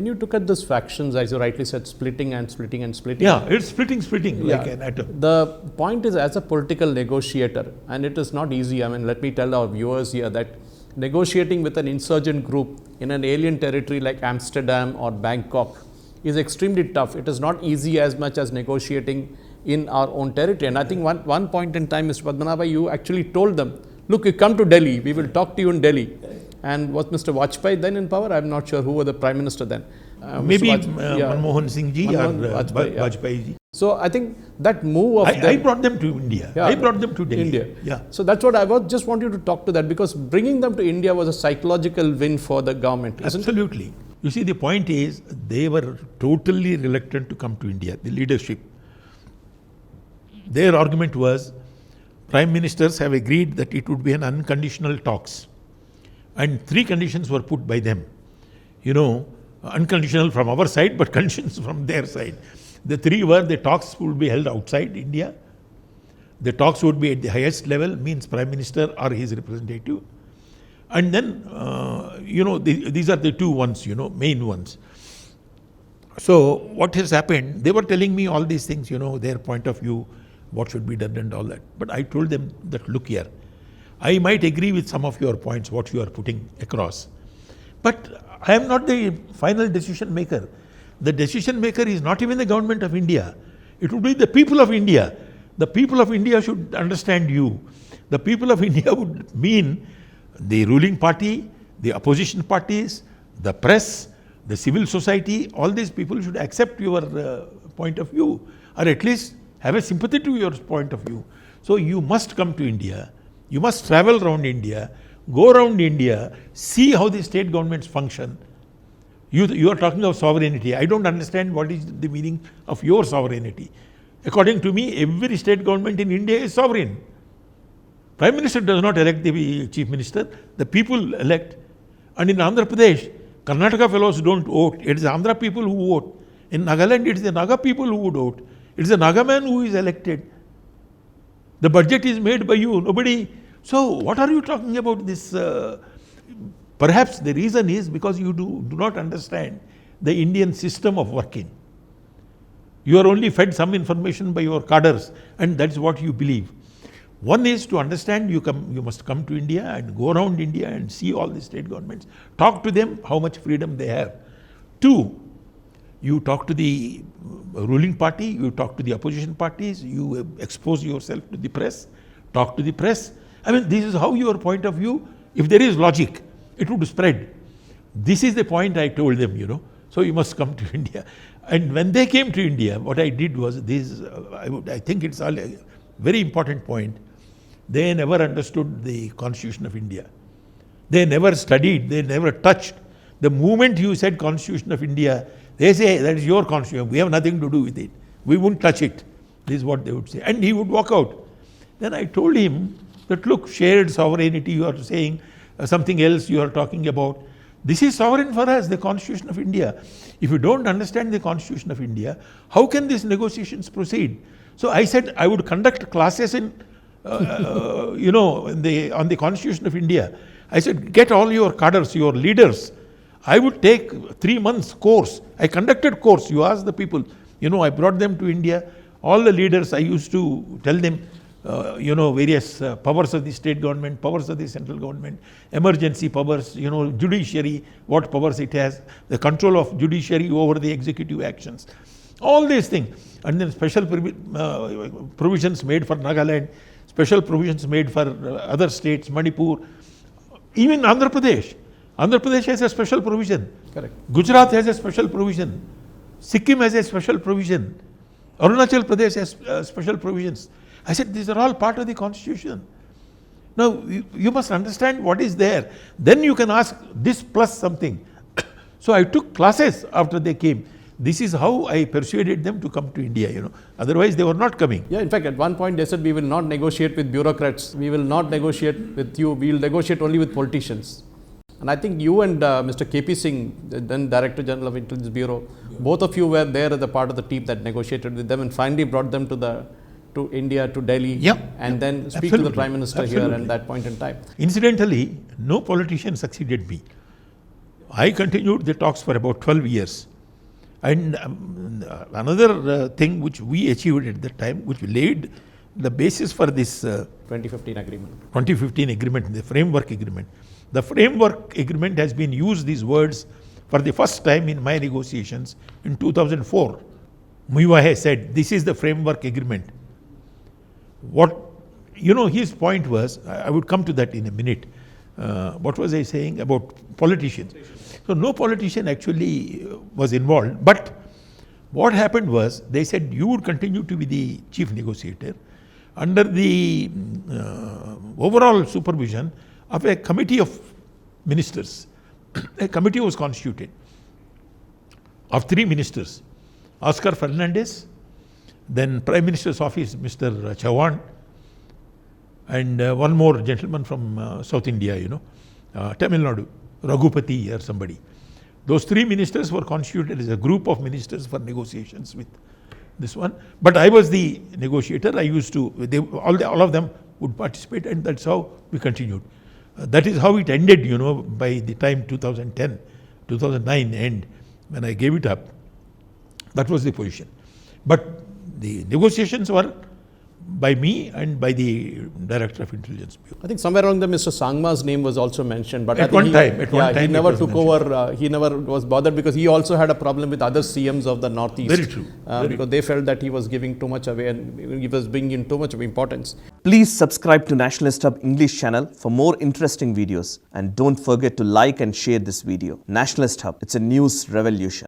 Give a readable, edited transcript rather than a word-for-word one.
when you look at these factions, as you rightly said, splitting and splitting and splitting. Yeah, it's splitting like an atom. The point is, as a political negotiator, and it is not easy. I mean, let me tell our viewers here that negotiating with an insurgent group in an alien territory like Amsterdam or Bangkok is extremely tough. It is not easy as much as negotiating in our own territory. And I think one point in time, Mr. Padmanabha, you actually told them, look, you come to Delhi, we will talk to you in Delhi. And was Mr. Vajpayee then in power? I'm not sure who was the Prime Minister then. Maybe Manmohan Singh ji or Vajpayee ji. So I think that move of I brought them to India. Yeah, I brought them to Delhi. India. Yeah. So that's what I just want you to talk to that, because bringing them to India was a psychological win for the government, isn't Absolutely. it? You see, the point is, they were totally reluctant to come to India, the leadership. Their argument was, Prime Ministers have agreed that it would be an unconditional talks. And 3 conditions were put by them. You know, unconditional from our side, but conditions from their side. The 3 were, the talks would be held outside India. The talks would be at the highest level, means Prime Minister or his representative. And then, these are the 2 ones, main ones. So what has happened, they were telling me all these things, their point of view, what should be done and all that. But I told them that, look here, I might agree with some of your points, what you are putting across. But I am not the final decision maker. The decision maker is not even the government of India. It would be the people of India. The people of India should understand you. The people of India would mean the ruling party, the opposition parties, the press, the civil society. All these people should accept your point of view, or at least have a sympathy to your point of view. So you must come to India. You must travel around India, go around India, see how the state governments function. You are talking of sovereignty. I don't understand what is the meaning of your sovereignty. According to me, every state government in India is sovereign. Prime Minister does not elect the Chief Minister. The people elect. And in Andhra Pradesh, Karnataka fellows don't vote. It is Andhra people who vote. In Nagaland, it is the Naga people who would vote. It is the Naga man who is elected. The budget is made by you. Nobody. So what are you talking about this? Perhaps the reason is because you do not understand the Indian system of working. You are only fed some information by your cadres, and that's what you believe. One is to understand you must come to India and go around India and see all the state governments. Talk to them how much freedom they have. 2, you talk to the ruling party, you talk to the opposition parties, you expose yourself to the press, talk to the press. I mean, this is how your point of view, if there is logic, it would spread. This is the point I told them, So you must come to India. And when they came to India, what I did was this, I think it's a very important point. They never understood the Constitution of India. They never studied, they never touched. The moment you said Constitution of India, they say that is your Constitution, we have nothing to do with it. We won't touch it. This is what they would say. And he would walk out. Then I told him that, look, shared sovereignty, you are saying something else you are talking about. This is sovereign for us, the Constitution of India. If you don't understand the Constitution of India, how can these negotiations proceed? So I said I would conduct classes in, on the Constitution of India. I said, get all your cadres, your leaders. I would take 3 months course. I conducted course. You ask the people. I brought them to India. All the leaders, I used to tell them, various powers of the state government, powers of the central government, emergency powers, judiciary, what powers it has, the control of judiciary over the executive actions, all these things. And then special provisions made for Nagaland, special provisions made for other states, Manipur, even Andhra Pradesh. Andhra Pradesh has a special provision. Correct. Gujarat has a special provision. Sikkim has a special provision. Arunachal Pradesh has special provisions. I said, these are all part of the Constitution. Now, you must understand what is there. Then you can ask this plus something. So I took classes after they came. This is how I persuaded them to come to India, Otherwise, they were not coming. Yeah, in fact, at one point they said, we will not negotiate with bureaucrats. We will not negotiate with you. We will negotiate only with politicians. And I think you and Mr. KP Singh, then Director General of Intelligence Bureau, both of you were there as a part of the team that negotiated with them and finally brought them to India, to Delhi, and then speak to the Prime Minister here at that point in time. Incidentally, no politician succeeded me. I continued the talks for about 12 years. And another thing which we achieved at that time, which laid the basis for this 2015 agreement. 2015 agreement, the framework agreement. The framework agreement has been used, these words, for the first time in my negotiations in 2004. Muiwahe said, this is the framework agreement. What, his point was, I would come to that in a minute. What was I saying about politicians? So no politician actually was involved. But what happened was, they said you would continue to be the chief negotiator under the overall supervision of a committee of ministers. A committee was constituted of 3 ministers. Oscar Fernandez, then Prime Minister's office, Mr. Chauhan, and one more gentleman from South India, Tamil Nadu, Raghupati or somebody. Those 3 ministers were constituted as a group of ministers for negotiations with this one. But I was the negotiator. I used to, all of them would participate, and that's how we continued. That is how it ended, by the time 2010, 2009 end, when I gave it up. That was the position. But the negotiations were by me and by the Director of Intelligence Bureau. I think somewhere along there, Mr. Sangma's name was also mentioned, but at one time, he never took over. He never was bothered because he also had a problem with other CMs of the Northeast. Very true. Because they felt that he was giving too much away and he was bringing in too much of importance. Please subscribe to Nationalist Hub English channel for more interesting videos, and don't forget to like and share this video. Nationalist Hub, it's a news revolution.